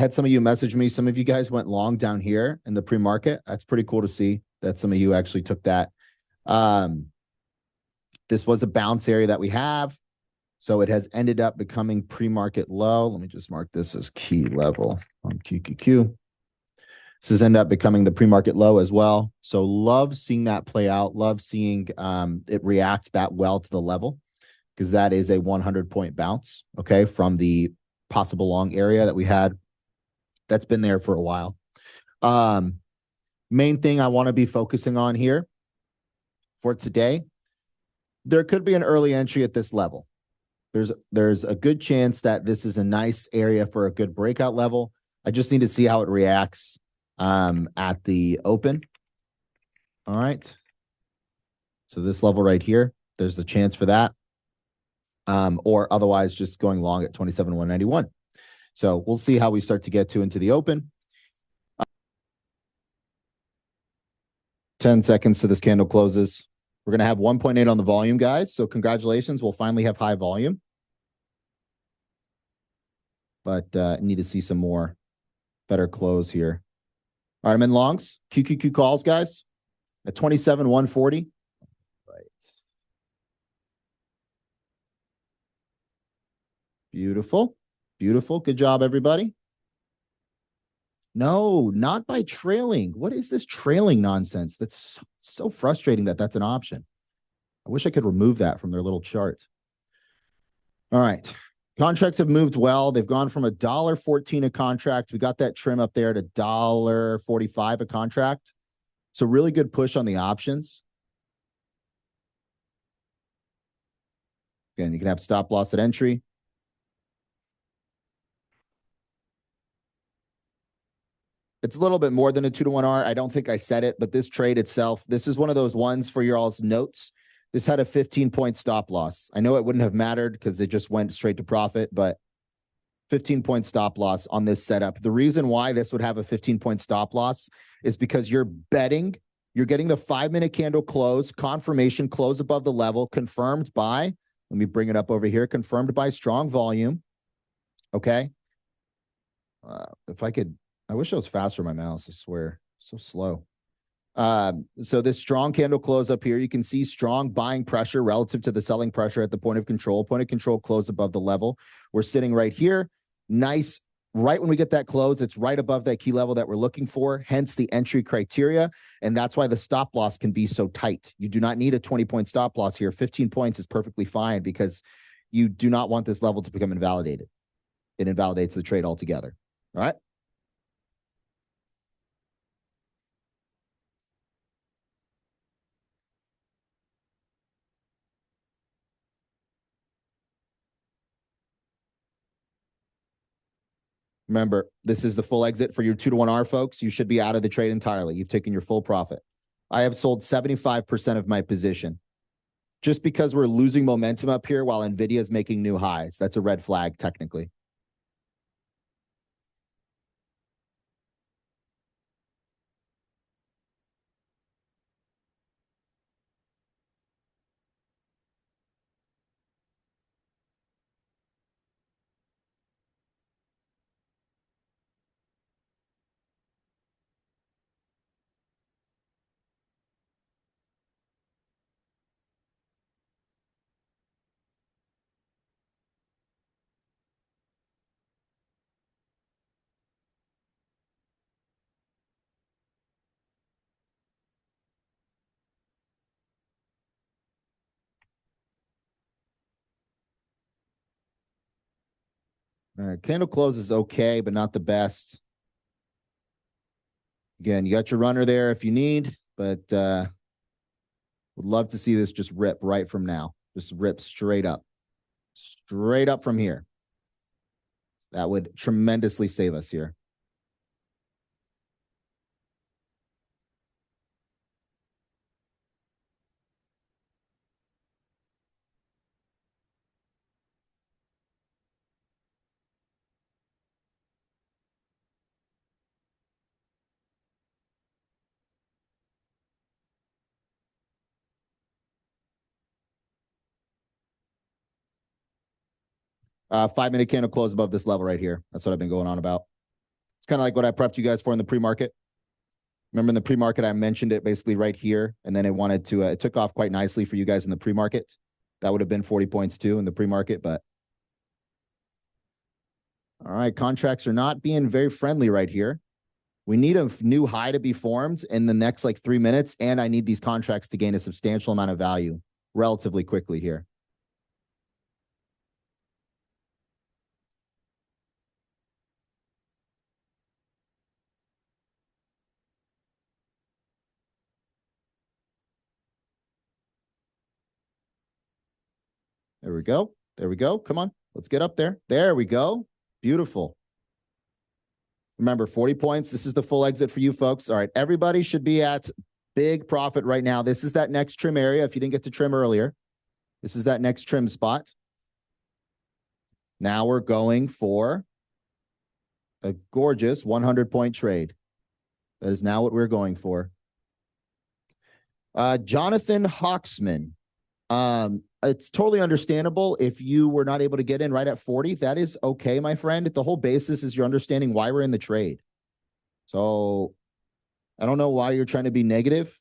had some of you message me. Some of you guys went long down here in the pre-market. That's pretty cool to see that some of you actually took that. This was a bounce area that we have. So it has ended up becoming pre-market low. Let me just mark this as key level on QQQ. This has ended up becoming the pre-market low as well. So love seeing that play out. Love seeing it react that well to the level, because that is a 100-point bounce, okay, from the possible long area that we had. That's been there for a while. Main thing I want to be focusing on here for today, there could be an early entry at this level. There's a good chance that this is a nice area for a good breakout level. I just need to see how it reacts at the open. All right. So this level right here, there's a chance for that. Or otherwise just going long at 27,191. So we'll see how we start to get to into the open. 10 seconds to this candle closes. We're going to have 1.8 on the volume, guys. So congratulations. We'll finally have high volume. But need to see some more better close here. All right, I'm in longs. QQQ calls, guys, at 27,140. Right. Beautiful. Beautiful. Good job, everybody. No, not by trailing. What is this trailing nonsense? That's so frustrating that that's an option. I wish I could remove that from their little chart. All right. Contracts have moved well. They've gone from $1.14 a contract. We got that trim up there to $1.45 a contract. So really good push on the options. Again, you can have stop loss at entry. It's a little bit more than a 2-to-1 R. I don't think I said it, but this trade itself, this is one of those ones for your all's notes. This had a 15-point stop loss. I know it wouldn't have mattered because it just went straight to profit, but 15-point stop loss on this setup. The reason why this would have a 15-point stop loss is because you're betting, you're getting the 5-minute candle close, confirmation close above the level, confirmed by, let me bring it up over here, confirmed by strong volume. Okay. If I could, I wish I was faster on my mouse, I swear. So slow. So this strong candle close up here, you can see strong buying pressure relative to the selling pressure at the point of control. Point of control close above the level. We're sitting right here. Nice. Right when we get that close, it's right above that key level that we're looking for, hence the entry criteria. And that's why the stop loss can be so tight. You do not need a 20-point stop loss here. 15 points is perfectly fine because you do not want this level to become invalidated. It invalidates the trade altogether. All right. Remember, this is the full exit for your 2-to-1 R, folks. You should be out of the trade entirely. You've taken your full profit. I have sold 75% of my position. Just because we're losing momentum up here while NVIDIA is making new highs. That's a red flag, technically. Candle close is okay, but not the best. Again, you got your runner there if you need, but would love to see this just rip right from now. Just rip straight up. Straight up from here. That would tremendously save us here. Five-minute candle close above this level right here. That's what I've been going on about. It's kind of like what I prepped you guys for in the pre-market. Remember in the pre-market, I mentioned it basically right here, and then it took off quite nicely for you guys in the pre-market. That would have been 40 points too in the pre-market, but all right, contracts are not being very friendly right here. We need a new high to be formed in the next like 3 minutes, and I need these contracts to gain a substantial amount of value relatively quickly here. There we go. There we go. Come on. Let's get up there. There we go. Beautiful. Remember, 40 points. This is the full exit for you folks. All right. Everybody should be at big profit right now. This is that next trim area. If you didn't get to trim earlier, this is that next trim spot. Now we're going for a gorgeous 100-point trade. That is now what we're going for. Jonathan Hawksman. It's totally understandable if you were not able to get in right at 40. That is okay, my friend. The whole basis is you're understanding why we're in the trade. So I don't know why you're trying to be negative,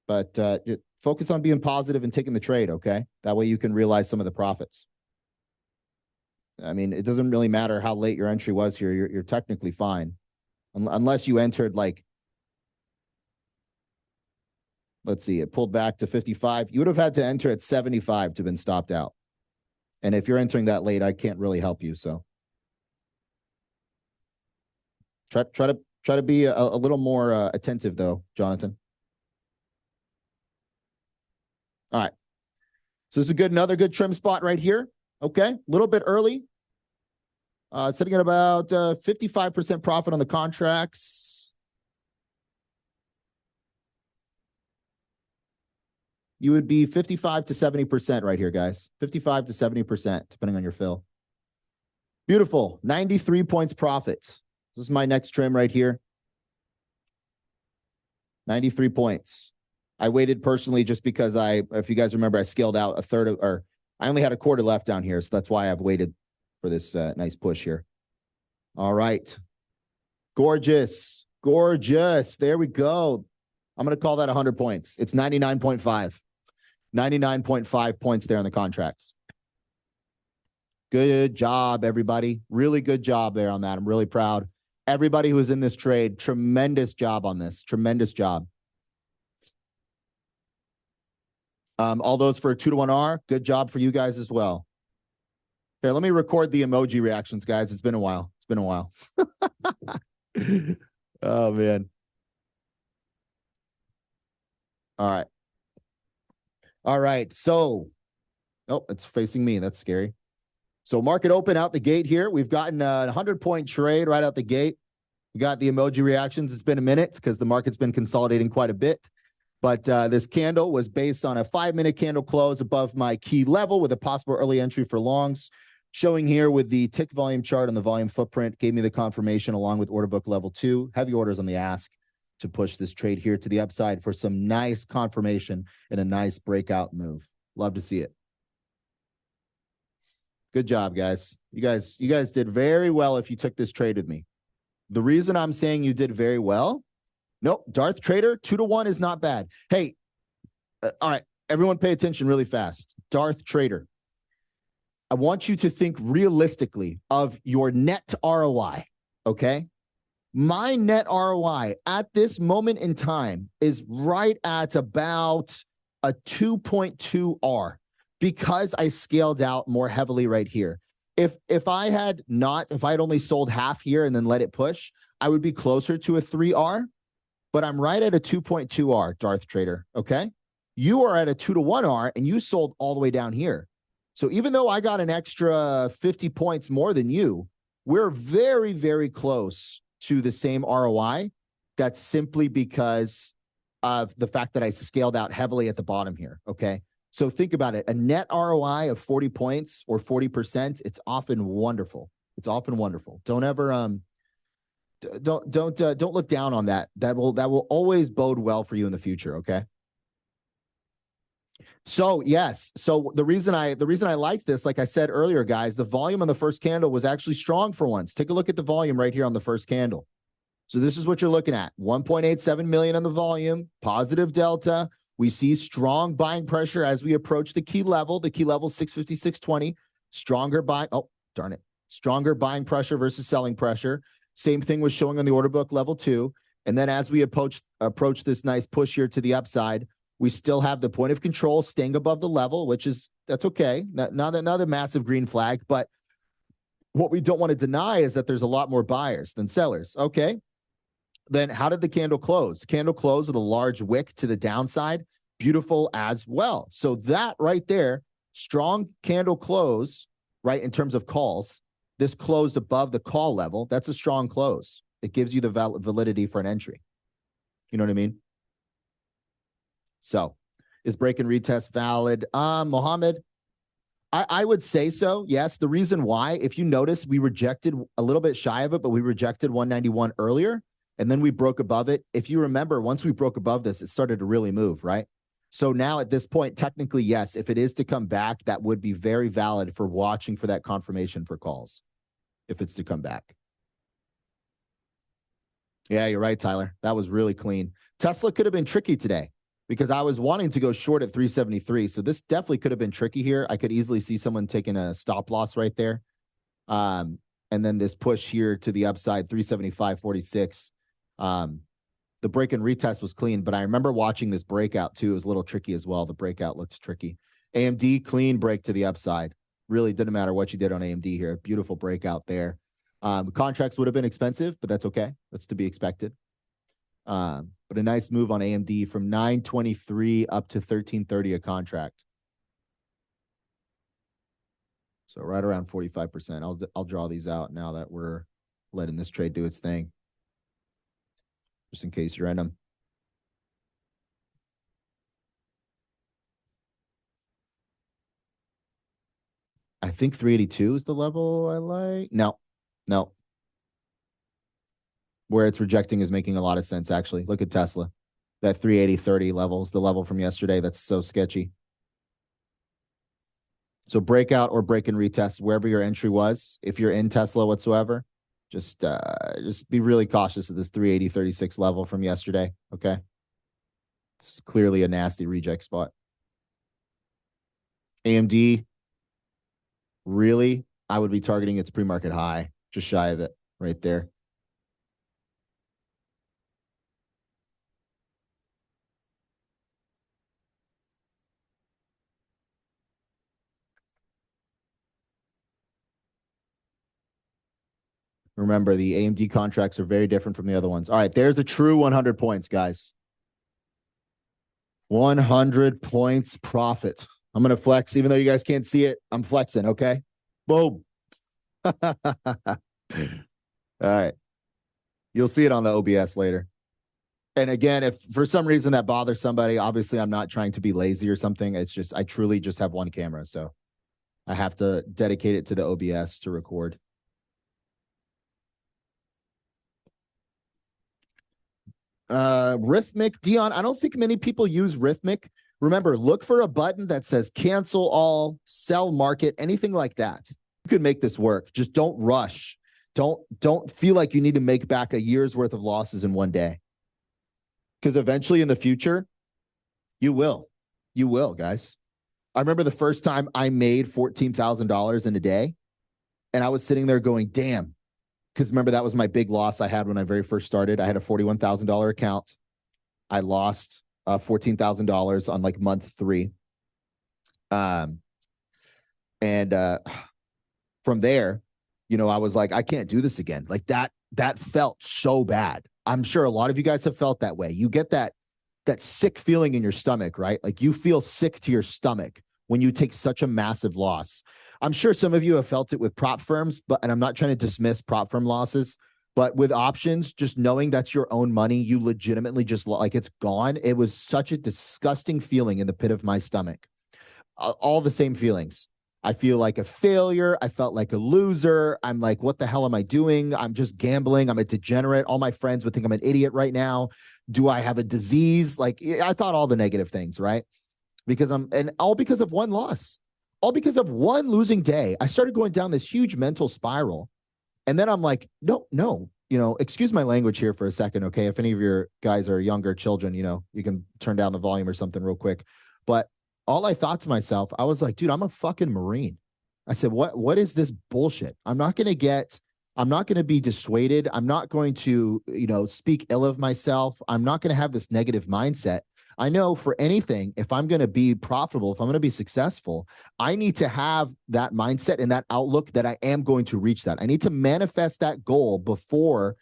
but focus on being positive and taking the trade, okay? That way you can realize some of the profits. I mean, it doesn't really matter how late your entry was here. You're technically fine. Unless you entered like, let's see, it pulled back to 55. You would have had to enter at 75 to have been stopped out. And if you're entering that late, I can't really help you. So try to be a little more attentive though, Jonathan. All right. So this is another good trim spot right here. Okay. A little bit early. Sitting at about 55% profit on the contracts. You would be 55 to 70% right here, guys. 55 to 70%, depending on your fill. Beautiful. 93 points profit. This is my next trim right here. 93 points. I waited personally just because if you guys remember, I scaled out I only had a quarter left down here. So that's why I've waited for this nice push here. All right. Gorgeous. Gorgeous. There we go. I'm going to call that 100 points. It's 99.5. 99.5 points there on the contracts. Good job, everybody. Really good job there on that. I'm really proud. Everybody who was in this trade, tremendous job on this. Tremendous job. All those for a 2-to-1R, good job for you guys as well. Here, let me record the emoji reactions, guys. It's been a while. It's been a while. Oh, man. All right. All right. So, oh, it's facing me. That's scary. So market open out the gate here. We've gotten a 100-point trade right out the gate. We got the emoji reactions. It's been a minute because the market's been consolidating quite a bit. But this candle was based on a 5-minute candle close above my key level with a possible early entry for longs. Showing here with the tick volume chart on the volume footprint gave me the confirmation along with order book level 2. Heavy orders on the ask to push this trade here to the upside for some nice confirmation and a nice breakout move. Love to see it. Good job, guys. You guys did very well if you took this trade with me. The reason I'm saying you did very well, nope, Darth Trader, 2-to-1 is not bad. Hey, all right, everyone pay attention really fast. Darth Trader, I want you to think realistically of your net ROI, okay? My net ROI at this moment in time is right at about a 2.2 R because I scaled out more heavily right here. If I had only sold half here and then let it push, I would be closer to a 3R, but I'm right at a 2.2 R, Darth Trader, okay? You are at a 2-to-1 R and you sold all the way down here. So even though I got an extra 50 points more than you, we're very, very close to the same ROI. That's simply because of the fact that I scaled out heavily at the bottom here, okay? So think about it. A net ROI of 40 points or 40%, it's often wonderful. It's often wonderful. Don't ever don't look down on that. That will always bode well for you in the future, okay? So yes. So the reason I like this, like I said earlier, guys, the volume on the first candle was actually strong for once. Take a look at the volume right here on the first candle. So this is what you're looking at. 1.87 million on the volume, positive delta. We see strong buying pressure as we approach the key level. The key level is 650, 620. Stronger buying. Oh, darn it. Stronger buying pressure versus selling pressure. Same thing was showing on the order book level 2. And then as we approach this nice push here to the upside, we still have the point of control staying above the level, which is, that's okay. Not a massive green flag, but what we don't want to deny is that there's a lot more buyers than sellers. Okay. Then how did the candle close? Candle closed with a large wick to the downside. Beautiful as well. So that right there, strong candle close, right, in terms of calls. This closed above the call level. That's a strong close. It gives you the validity for an entry. You know what I mean? So is break and retest valid? Mohammed, I would say so. Yes. The reason why, if you notice, we rejected a little bit shy of it, but we rejected 191 earlier. And then we broke above it. If you remember, once we broke above this, it started to really move, right? So now at this point, technically, yes, if it is to come back, that would be very valid for watching for that confirmation for calls, if it's to come back. Yeah, you're right, Tyler. That was really clean. Tesla could have been tricky today because I was wanting to go short at 373. So this definitely could have been tricky here. I could easily see someone taking a stop loss right there. And then this push here to the upside, 375.46. The break and retest was clean, but I remember watching this breakout too. It was a little tricky as well. The breakout looked tricky. AMD, clean break to the upside. Really didn't matter what you did on AMD here. Beautiful breakout there. Contracts would have been expensive, but that's okay. That's to be expected. But a nice move on AMD from 923 up to 1330 a contract. So right around 45%. I'll draw these out now that we're letting this trade do its thing. Just in case you're in them. I think 382 is the level I like. No. Where it's rejecting is making a lot of sense, actually. Look at Tesla. That 380.30 level is the level from yesterday. That's so sketchy. So breakout or break and retest, wherever your entry was, if you're in Tesla whatsoever, just be really cautious of this 380.36 level from yesterday, okay? It's clearly a nasty reject spot. AMD, really, I would be targeting its pre-market high, just shy of it right there. Remember, the AMD contracts are very different from the other ones. All right, there's a true 100 points, guys. 100 points profit. I'm going to flex, even though you guys can't see it. I'm flexing, okay? Boom. All right. You'll see it on the OBS later. And again, if for some reason that bothers somebody, obviously I'm not trying to be lazy or something. It's just, I truly just have one camera. So I have to dedicate it to the OBS to record. Rhythmic, Dion, I don't think many people use Rhythmic. Remember, look for a button that says cancel all, sell market, anything like that. You can make this work. Just don't rush. Don't feel like you need to make back a year's worth of losses in one day. Because eventually in the future, you will. You will, guys. I remember the first time I made $14,000 in a day, and I was sitting there going, damn. Because remember, that was my big loss I had when I very first started. I had a $41,000 account. I lost $14,000 on like month 3. From there, you know, I was like, I can't do this again. Like that felt so bad. I'm sure a lot of you guys have felt that way. You get that sick feeling in your stomach, right? Like you feel sick to your stomach when you take such a massive loss. I'm sure some of you have felt it with prop firms, and I'm not trying to dismiss prop firm losses, but with options, just knowing that's your own money, you legitimately just like it's gone. It was such a disgusting feeling in the pit of my stomach. All the same feelings. I feel like a failure. I felt like a loser. I'm like, what the hell am I doing? I'm just gambling. I'm a degenerate. All my friends would think I'm an idiot right now. Do I have a disease? Like I thought all the negative things, right? because and all because of one loss, all because of one losing day. I started going down this huge mental spiral. And then I'm like, no, excuse my language here for a second. Okay. If any of your guys are younger children, you can turn down the volume or something real quick. But all I thought to myself, I was like, dude, I'm a fucking Marine. I said, what is this bullshit? I'm not going to be dissuaded. I'm not going to, speak ill of myself. I'm not going to have this negative mindset. I know for anything, if I'm going to be profitable, if I'm going to be successful, I need to have that mindset and that outlook that I am going to reach that. I need to manifest that goal before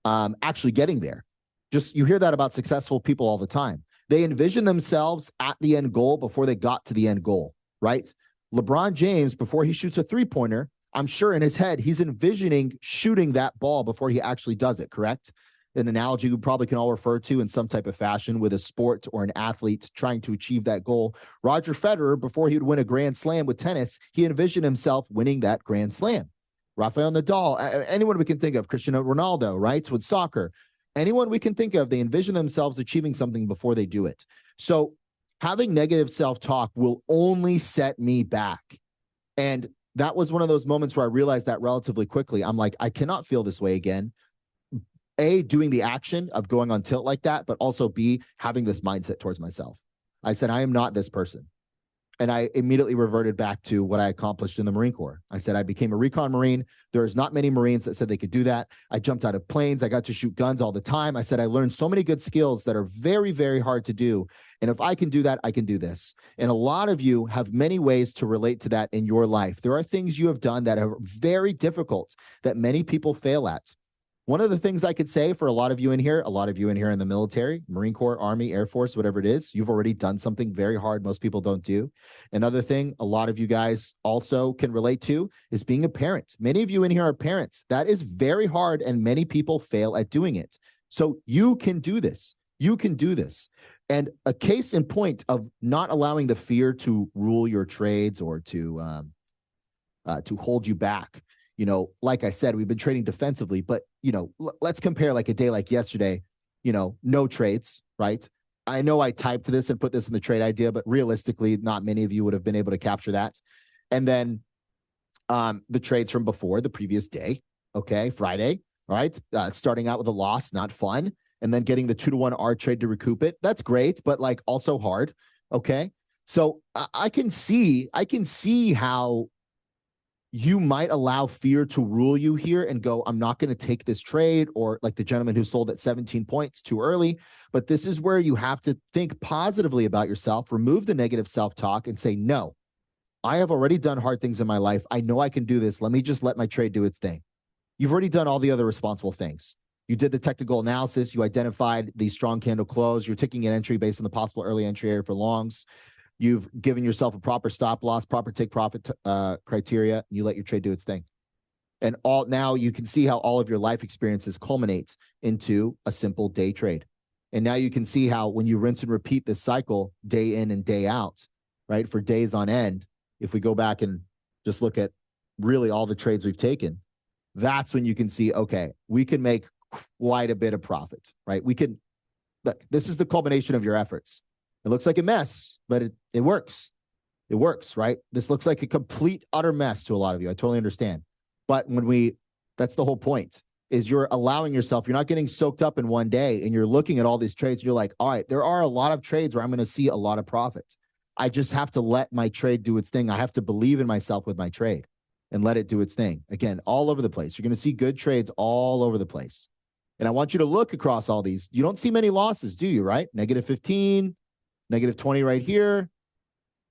actually getting there. You hear that about successful people all the time. They envision themselves at the end goal before they got to the end goal, right? LeBron James, before he shoots a three-pointer, I'm sure in his head, he's envisioning shooting that ball before he actually does it, correct? An analogy we probably can all refer to in some type of fashion with a sport or an athlete trying to achieve that goal. Roger Federer, before he would win a Grand Slam with tennis, he envisioned himself winning that Grand Slam. Rafael Nadal, anyone we can think of, Cristiano Ronaldo, right? With soccer, anyone we can think of, they envision themselves achieving something before they do it. So having negative self-talk will only set me back. And that was one of those moments where I realized that relatively quickly. I'm like, I cannot feel this way again. A, doing the action of going on tilt like that, but also B, having this mindset towards myself. I said, I am not this person. And I immediately reverted back to what I accomplished in the Marine Corps. I said, I became a recon Marine. There's not many Marines that said they could do that. I jumped out of planes. I got to shoot guns all the time. I said, I learned so many good skills that are very, very hard to do. And if I can do that, I can do this. And a lot of you have many ways to relate to that in your life. There are things you have done that are very difficult that many people fail at. One of the things I could say for a lot of you in here in the military, Marine Corps, Army, Air Force, whatever it is, you've already done something very hard most people don't do. Another thing a lot of you guys also can relate to is being a parent. Many of you in here are parents. That is very hard, and many people fail at doing it. So you can do this. You can do this. And a case in point of not allowing the fear to rule your trades or to hold you back. Like I said, we've been trading defensively, but, let's compare like a day like yesterday, no trades, right? I know I typed this and put this in the trade idea, but realistically, not many of you would have been able to capture that. And then the trades from before the previous day, okay, Friday, all right, starting out with a loss, not fun. And then getting the 2-to-1 R trade to recoup it. That's great, but like also hard, okay? So I can see how you might allow fear to rule you here and go, I'm not going to take this trade, or like the gentleman who sold at 17 points too early. But this is where you have to think positively about yourself, remove the negative self-talk and say, no, I have already done hard things in my life. I know I can do this. Let me just let my trade do its thing. You've already done all the other responsible things. You did the technical analysis. You identified the strong candle close. You're taking an entry based on the possible early entry area for longs. You've given yourself a proper stop loss, proper take profit criteria, and you let your trade do its thing. And now you can see how all of your life experiences culminate into a simple day trade. And now you can see how when you rinse and repeat this cycle day in and day out, right, for days on end, if we go back and just look at really all the trades we've taken, that's when you can see, okay, we can make quite a bit of profit, right? This is the culmination of your efforts. It looks like a mess, but it works. It works, right? This looks like a complete, utter mess to a lot of you. I totally understand. But that's the whole point, is you're allowing yourself, you're not getting soaked up in one day and you're looking at all these trades. And you're like, all right, there are a lot of trades where I'm going to see a lot of profit. I just have to let my trade do its thing. I have to believe in myself with my trade and let it do its thing. Again, all over the place. You're going to see good trades all over the place. And I want you to look across all these. You don't see many losses, do you, right? -15, -20 right here.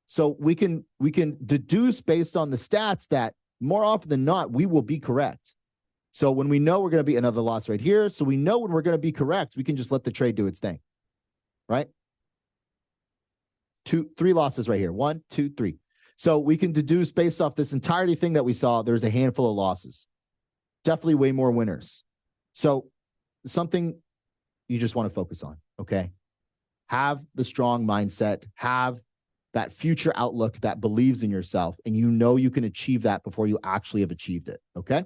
So we can deduce based on the stats that more often than not, we will be correct. So when we know we're going to be another loss right here, so we know when we're going to be correct, we can just let the trade do its thing, right? 3 losses right here. 1, 2, 3. So we can deduce based off this entirety thing that we saw, there's a handful of losses. Definitely way more winners. So something you just want to focus on, okay? Have the strong mindset, have that future outlook that believes in yourself, and you know you can achieve that before you actually have achieved it, okay?